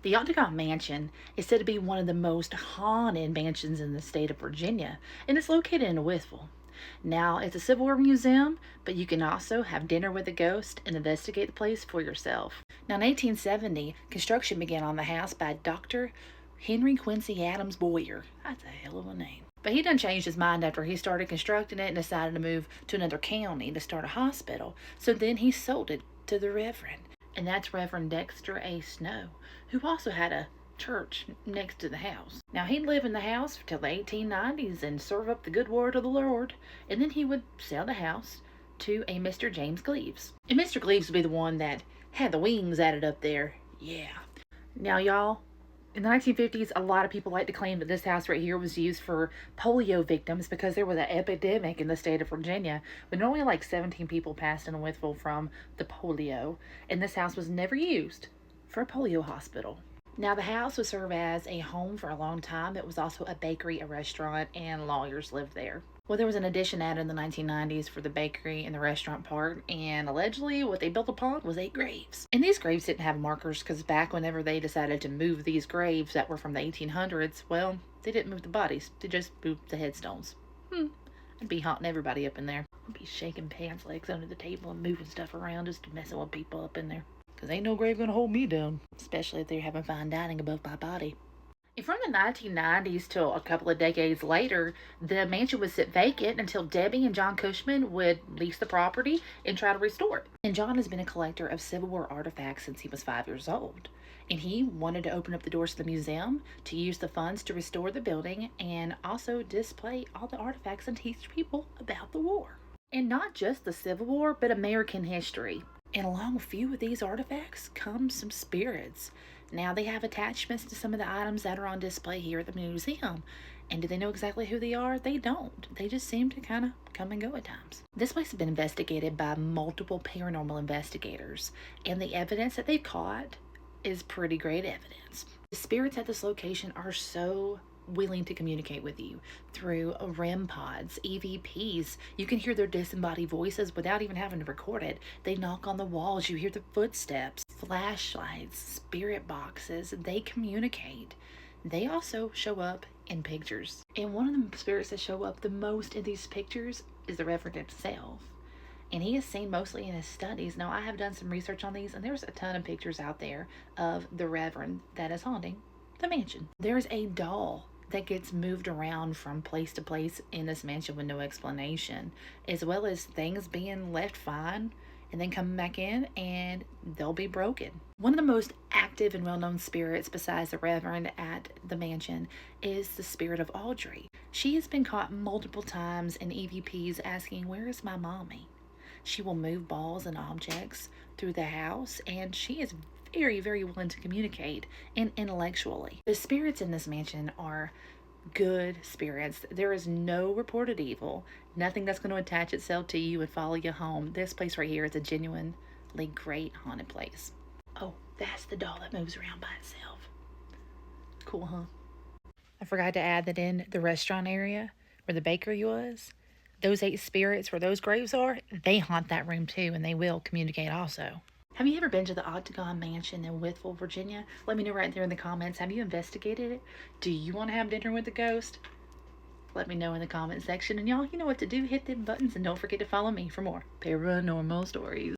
The Octagon Mansion is said to be one of the most haunted mansions in the state of Virginia, and it's located in Wytheville. Now, it's a Civil War museum, but you can also have dinner with a ghost and investigate the place for yourself. Now, in 1870, construction began on the house by Dr. Henry Quincy Adams Boyer. That's a hell of a name. But he done changed his mind after he started constructing it and decided to move to another county to start a hospital. So then he sold it to the Reverend. And that's Reverend Dexter A. Snow, who also had a church next to the house. Now, he'd live in the house till the 1890s and serve up the good word of the Lord, and then he would sell the house to a Mr. James Gleaves. And Mr. Gleaves would be the one that had the wings added up there. Yeah. Now, y'all, in the 1950s, a lot of people like to claim that this house right here was used for polio victims because there was an epidemic in the state of Virginia, but only like 17 people passed in Wytheville from the polio, and this house was never used for a polio hospital. Now, the house would serve as a home for a long time. It was also a bakery, a restaurant, and lawyers lived there. Well, there was an addition added in the 1990s for the bakery and the restaurant part, and allegedly what they built upon was 8 graves. And these graves didn't have markers because back whenever they decided to move these graves that were from the 1800s, well, they didn't move the bodies. They just moved the headstones. I'd be haunting everybody up in there. I'd be shaking pants legs under the table and moving stuff around just messing with people up in there. Because ain't no grave gonna hold me down, especially if they're having fine dining above my body. And from the 1990s till a couple of decades later, the mansion would sit vacant until Debbie and John Cushman would lease the property and try to restore it. And John has been a collector of Civil War artifacts since he was 5 years old. And he wanted to open up the doors to the museum to use the funds to restore the building and also display all the artifacts and teach people about the war. And not just the Civil War, but American history. And along with a few of these artifacts come some spirits. Now, they have attachments to some of the items that are on display here at the museum. And do they know exactly who they are? They don't. They just seem to kind of come and go at times. This place has been investigated by multiple paranormal investigators, and the evidence that they've caught is pretty great evidence. The spirits at this location are so willing to communicate with you through REM pods, EVPs. You can hear their disembodied voices without even having to record it. They knock on the walls, you hear the footsteps, flashlights, spirit boxes. They communicate. They also show up in pictures. And one of the spirits that show up the most in these pictures is the Reverend himself. And he is seen mostly in his studies. Now, I have done some research on these, and there's a ton of pictures out there of the Reverend that is haunting the mansion. There's a doll that gets moved around from place to place in this mansion with no explanation, as well as things being left fine and then coming back in and they'll be broken. One of the most active and well-known spirits besides the Reverend at the mansion is the spirit of Audrey. She has been caught multiple times in EVPs asking, "Where is my mommy?" She will move balls and objects through the house, and she is very, very willing to communicate and intellectually. The spirits in this mansion are good spirits. There is no reported evil, nothing that's going to attach itself to you and follow you home. This place right here is a genuinely great haunted place. Oh, that's the doll that moves around by itself. Cool, huh? I forgot to add that in the restaurant area where the bakery was, those 8 spirits where those graves are, they haunt that room too, and they will communicate also. Have you ever been to the Octagon Mansion in Wytheville, Virginia? Let me know right there in the comments. Have you investigated it? Do you want to have dinner with the ghost? Let me know in the comment section. And y'all, you know what to do. Hit them buttons and don't forget to follow me for more paranormal stories.